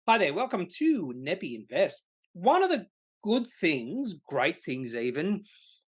Hi there, welcome to Kneppy Invest. One of the good things, great things even,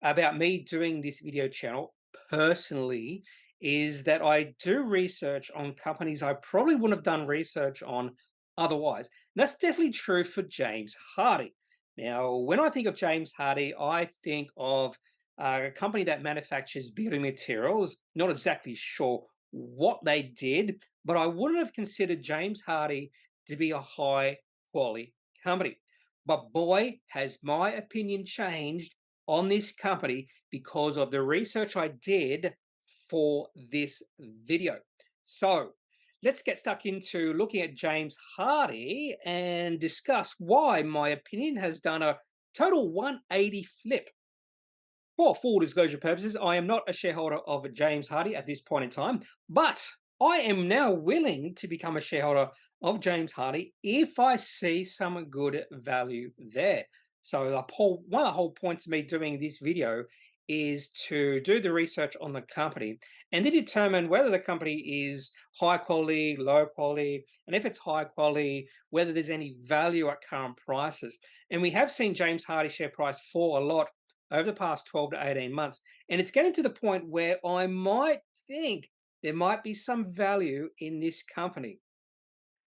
about me doing this video channel personally is that I do research on companies I probably wouldn't have done research on otherwise. And that's definitely true for James Hardie. Now, when I think of James Hardie, I think of a company that manufactures building materials. Not exactly sure what they did, but I wouldn't have considered James Hardie to be a high quality company. But boy, has my opinion changed on this company because of the research I did for this video. So let's get stuck into looking at James Hardie and discuss why my opinion has done a total 180 flip. For full disclosure purposes, I am not a shareholder of James Hardie at this point in time, but I am now willing to become a shareholder of James Hardie if I see some good value there. So one of the whole points of me doing this video is to do the research on the company and then determine whether the company is high quality, low quality, and if it's high quality, whether there's any value at current prices. And we have seen James Hardie share price fall a lot over the past 12 to 18 months. And it's getting to the point where I might think there might be some value in this company.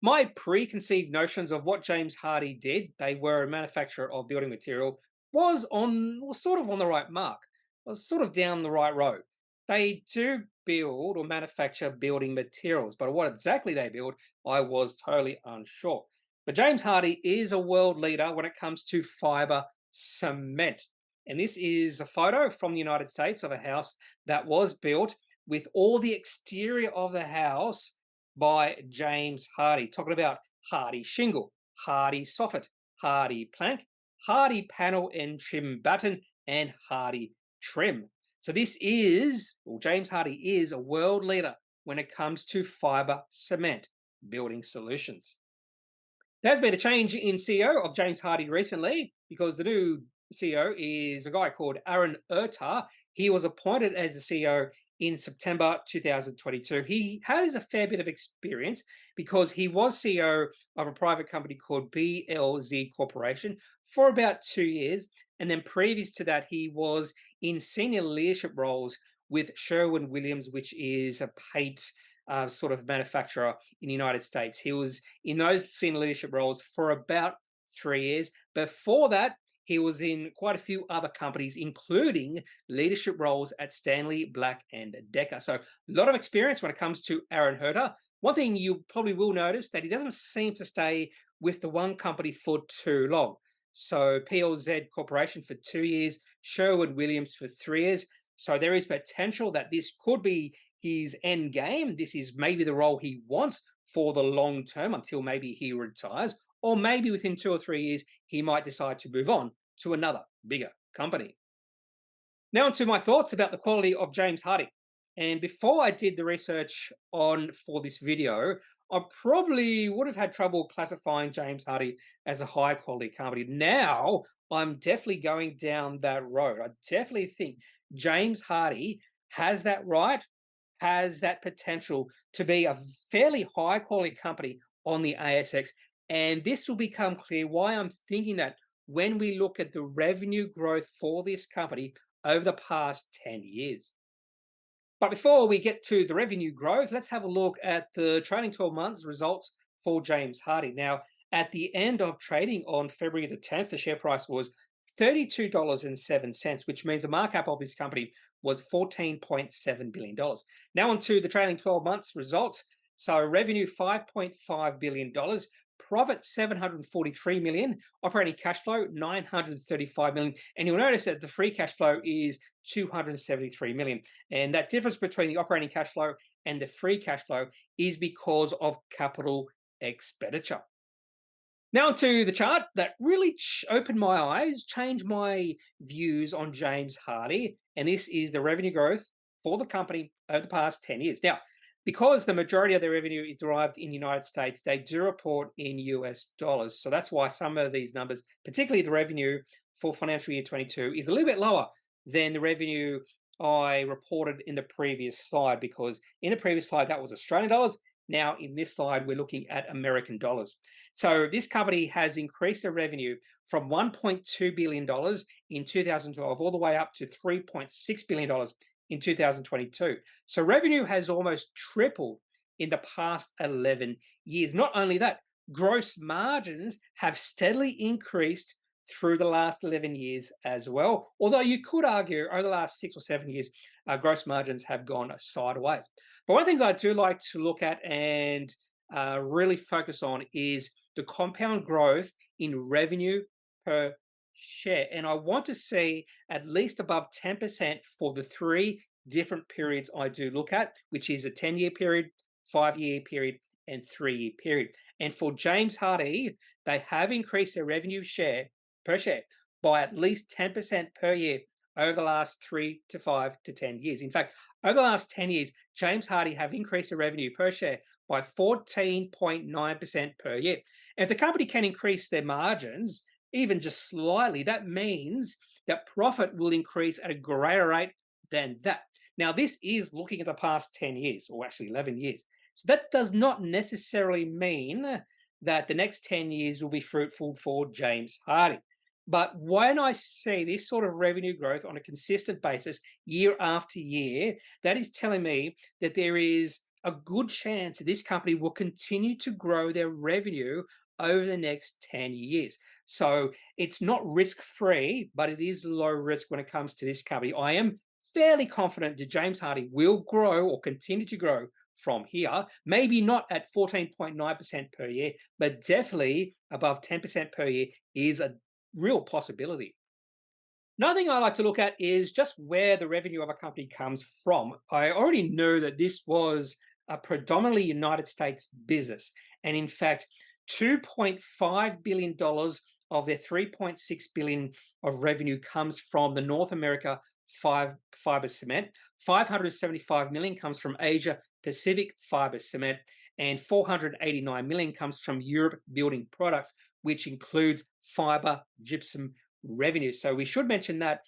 My preconceived notions of what James Hardie did, they were a manufacturer of building material, was sort of on the right mark, was sort of down the right road. They do build or manufacture building materials, but what exactly they build, I was totally unsure. But James Hardie is a world leader when it comes to fiber cement. And this is a photo from the United States of a house that was built with all the exterior of the house by James Hardie, talking about Hardie shingle, Hardie soffit, Hardie plank, Hardie panel and trim batten, and Hardie trim. So James Hardie is a world leader when it comes to fiber cement building solutions. There's been a change in CEO of James Hardie recently because the new CEO is a guy called Aaron Erta. He was appointed as the CEO in September 2022. He has a fair bit of experience because he was CEO of a private company called BLZ Corporation for about 2 years. And then previous to that, he was in senior leadership roles with Sherwin-Williams, which is a paint sort of manufacturer in the United States. He was in those senior leadership roles for about 3 years. Before that, he was in quite a few other companies, including leadership roles at Stanley, Black, and Decker. So a lot of experience when it comes to Aaron Herter. One thing you probably will notice that he doesn't seem to stay with the one company for too long. So PLZ Corporation for 2 years, Sherwin-Williams for 3 years. So there is potential that this could be his end game. This is maybe the role he wants for the long term until maybe he retires, or maybe within 2 or 3 years, he might decide to move on to another bigger company. Now, onto my thoughts about the quality of James Hardie. And before I did the research on for this video, I probably would have had trouble classifying James Hardie as a high quality company. Now, I'm definitely going down that road. I definitely think James Hardie has that right, has that potential to be a fairly high quality company on the ASX. And this will become clear why I'm thinking that when we look at the revenue growth for this company over the past 10 years. But before we get to the revenue growth, let's have a look at the trailing 12 months results for James Hardie. Now, at the end of trading on February the 10th, the share price was $32.07, which means the markup cap of this company was $14.7 billion. Now, on to the trailing 12 months results. So, revenue $5.5 billion, profit 743 million, operating cash flow 935 million, and you'll notice that the free cash flow is 273 million. And that difference between the operating cash flow and the free cash flow is because of capital expenditure. Now to the chart that really opened my eyes, changed my views on James Hardie, and this is the revenue growth for the company over the past 10 years. Now, because the majority of their revenue is derived in the United States, they do report in US dollars. So that's why some of these numbers, particularly the revenue for financial year 22, is a little bit lower than the revenue I reported in the previous slide, because in the previous slide, that was Australian dollars. Now, in this slide, we're looking at American dollars. So this company has increased their revenue from $1.2 billion in 2012 all the way up to $3.6 billion in 2022. So revenue has almost tripled in the past 11 years. Not only that, gross margins have steadily increased through the last 11 years as well. Although you could argue over the last 6 or 7 years, gross margins have gone sideways. But one of the things I do like to look at and really focus on is the compound growth in revenue per share. And I want to see at least above 10% for the 3 different periods I do look at, which is a 10-year period, 5-year period, and 3-year period. And for James Hardie, they have increased their revenue per share by at least 10% per year over the last 3 to 5 to 10 years. In fact, over the last 10 years, James Hardie have increased their revenue per share by 14.9% per year. And if the company can increase their margins, even just slightly, that means that profit will increase at a greater rate than that. Now, this is looking at the past 10 years, or actually 11 years. So that does not necessarily mean that the next 10 years will be fruitful for James Hardie. But when I see this sort of revenue growth on a consistent basis year after year, that is telling me that there is a good chance that this company will continue to grow their revenue over the next 10 years. So it's not risk-free, but it is low risk when it comes to this company. I am fairly confident that James Hardie will grow or continue to grow from here, maybe not at 14.9% per year, but definitely above 10% per year is a real possibility. Another thing I like to look at is just where the revenue of a company comes from. I already know that this was a predominantly United States business. And in fact, $2.5 billion of their $3.6 billion of revenue comes from the North America fiber cement. $575 million comes from Asia Pacific fiber cement, and $489 million comes from Europe building products, which includes fiber gypsum revenue. So we should mention that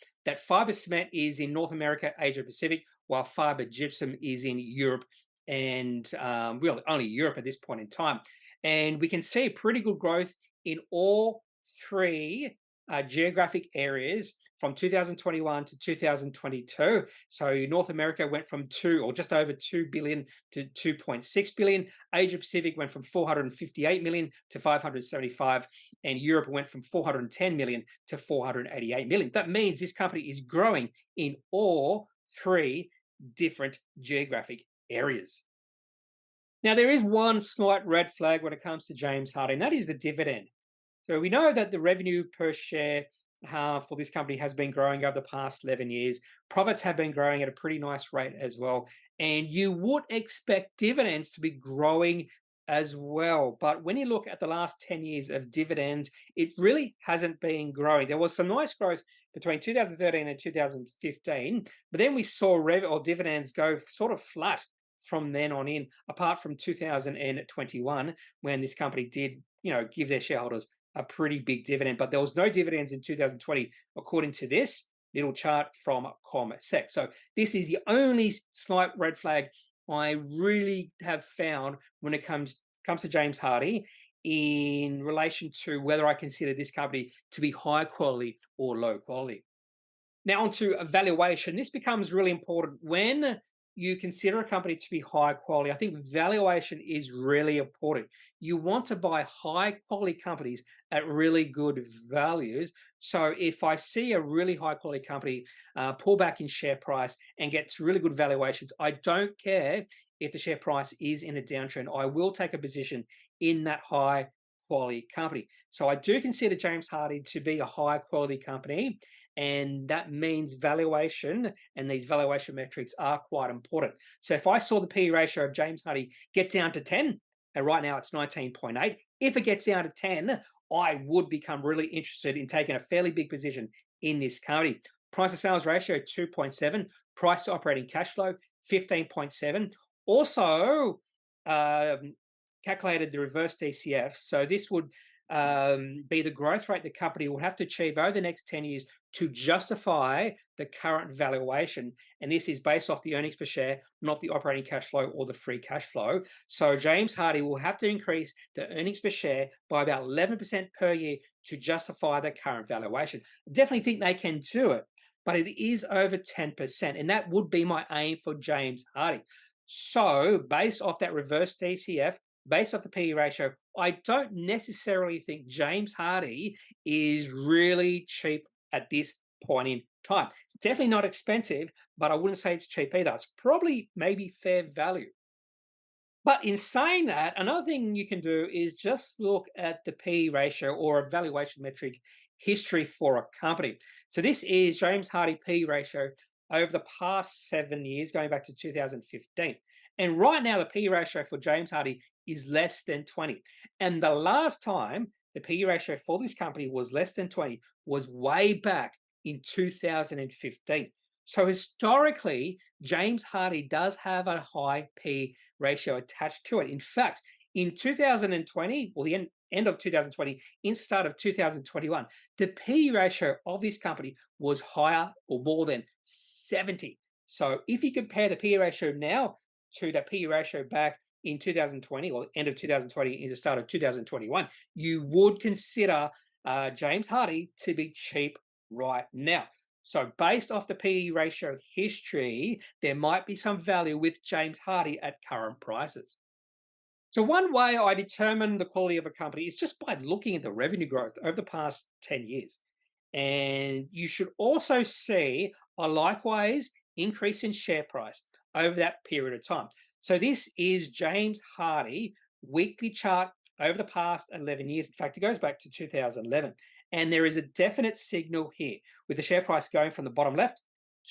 fiber cement is in North America, Asia Pacific, while fiber gypsum is in Europe and well, only Europe at this point in time. And we can see pretty good growth in all 3 geographic areas from 2021 to 2022. So North America went from 2 or just over 2 billion to 2.6 billion. Asia Pacific went from 458 million to 575, and Europe went from 410 million to 488 million. That means this company is growing in all 3 different geographic areas. Now, there is one slight red flag when it comes to James Hardie, and that is the dividend. So we know that the revenue per share for this company has been growing over the past 11 years. Profits have been growing at a pretty nice rate as well. And you would expect dividends to be growing as well. But when you look at the last 10 years of dividends, it really hasn't been growing. There was some nice growth between 2013 and 2015, but then we saw dividends go sort of flat from then on in, apart from 2021, when this company did, give their shareholders a pretty big dividend. But there was no dividends in 2020, according to this little chart from ComSec. So this is the only slight red flag I really have found when it comes to James Hardie in relation to whether I consider this company to be high quality or low quality. Now, onto valuation. This becomes really important when you consider a company to be high quality. I think valuation is really important. You want to buy high quality companies at really good values. So if I see a really high quality company pull back in share price and get really good valuations, I don't care if the share price is in a downtrend. I will take a position in that high quality company. So I do consider James Hardie to be a high quality company, and that means valuation, and these valuation metrics are quite important. So if I saw the PE ratio of James Hardie get down to 10, and right now it's 19.8, if it gets down to 10, I would become really interested in taking a fairly big position in this company. Price to sales ratio 2.7, price to operating cash flow 15.7. Also calculated the reverse DCF. So this would be the growth rate the company will have to achieve over the next 10 years to justify the current valuation. And this is based off the earnings per share, not the operating cash flow or the free cash flow. So James Hardie will have to increase the earnings per share by about 11% per year to justify the current valuation. I definitely think they can do it, but it is over 10%. And that would be my aim for James Hardie. So based off that reverse DCF, based off the PE ratio, I don't necessarily think James Hardie is really cheap at this point in time. It's definitely not expensive, but I wouldn't say it's cheap either. It's probably maybe fair value. But in saying that, another thing you can do is just look at the PE ratio or a valuation metric history for a company. So this is James Hardie PE ratio over the past 7 years, going back to 2015. And right now, the PE ratio for James Hardie is less than 20. And the last time the PE ratio for this company was less than 20 was way back in 2015. So historically, James Hardie does have a high PE ratio attached to it. In fact, in 2020, or the end of 2020, in start of 2021, the PE ratio of this company was higher or more than 70. So if you compare the PE ratio now to the PE ratio back in 2020 or end of 2020 into start of 2021, you would consider James Hardie to be cheap right now. So based off the PE ratio history, there might be some value with James Hardie at current prices. So one way I determine the quality of a company is just by looking at the revenue growth over the past 10 years. And you should also see a likewise increase in share price over that period of time. So this is James Hardie weekly chart over the past 11 years. In fact, it goes back to 2011. And there is a definite signal here with the share price going from the bottom left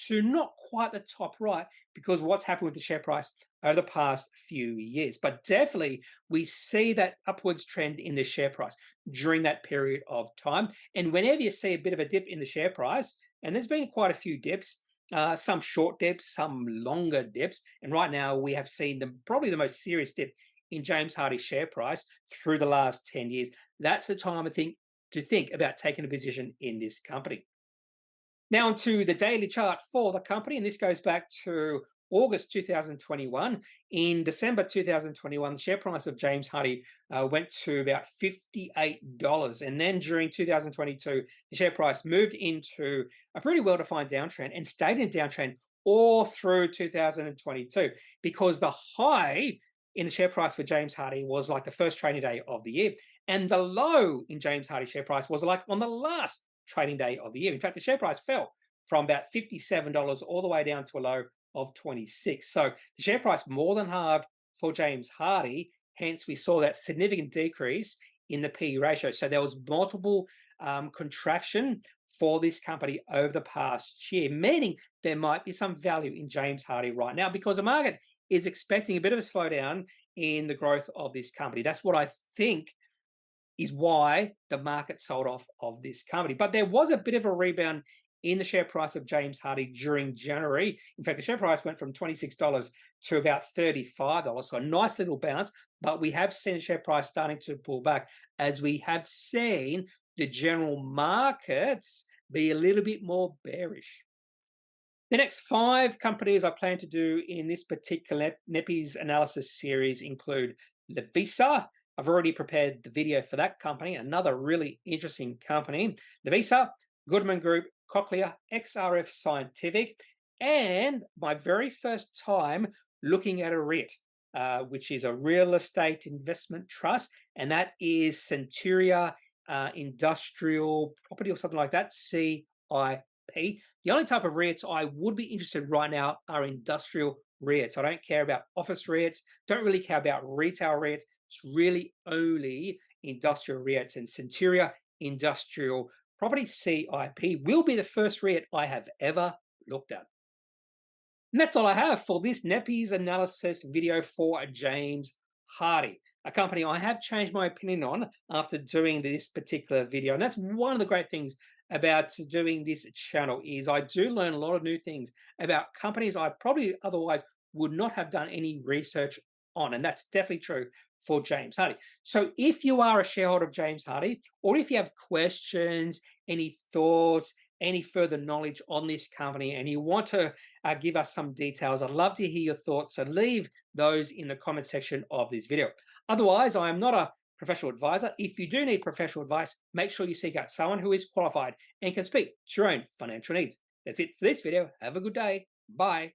to not quite the top right, because what's happened with the share price over the past few years. But definitely we see that upwards trend in the share price during that period of time. And whenever you see a bit of a dip in the share price, and there's been quite a few dips, some short dips, some longer dips, and right now we have seen probably the most serious dip in James Hardie's share price through the last 10 years. That's the time, I think, to think about taking a position in this company. Now onto the daily chart for the company, and this goes back to August 2021. In December 2021, the share price of James Hardie went to about $58. And then during 2022, the share price moved into a pretty well-defined downtrend and stayed in downtrend all through 2022, because the high in the share price for James Hardie was like the first trading day of the year. And the low in James Hardie's share price was like on the last trading day of the year. In fact, the share price fell from about $57 all the way down to a low of 26. So the share price more than halved for James Hardie. Hence, we saw that significant decrease in the PE ratio. So there was multiple contraction for this company over the past year, meaning there might be some value in James Hardie right now, because the market is expecting a bit of a slowdown in the growth of this company. That's what I think is why the market sold off of this company. But there was a bit of a rebound in the share price of James Hardie during January. In fact, the share price went from $26 to about $35, so a nice little bounce. But we have seen the share price starting to pull back, as we have seen the general markets be a little bit more bearish. The next 5 companies I plan to do in this particular Kneppy's analysis series include Visa. I've already prepared the video for that company, another really interesting company. Visa, Goodman Group, Cochlear, XRF Scientific, and my very first time looking at a REIT, which is a real estate investment trust, and that is Centuria Industrial Property or something like that, CIP. The only type of REITs I would be interested in right now are industrial REITs. I don't care about office REITs, don't really care about retail REITs. It's really only industrial REITs, and Centuria Industrial Property, CIP, will be the first REIT I have ever looked at. And that's all I have for this Kneppy's analysis video for James Hardie, a company I have changed my opinion on after doing this particular video. And that's one of the great things about doing this channel, is I do learn a lot of new things about companies I probably otherwise would not have done any research on. And that's definitely true for James Hardie. So if you are a shareholder of James Hardie, or if you have questions, any thoughts, any further knowledge on this company, and you want to give us some details, I'd love to hear your thoughts. So leave those in the comment section of this video. Otherwise, I am not a professional advisor. If you do need professional advice, make sure you seek out someone who is qualified and can speak to your own financial needs. That's it for this video. Have a good day. Bye.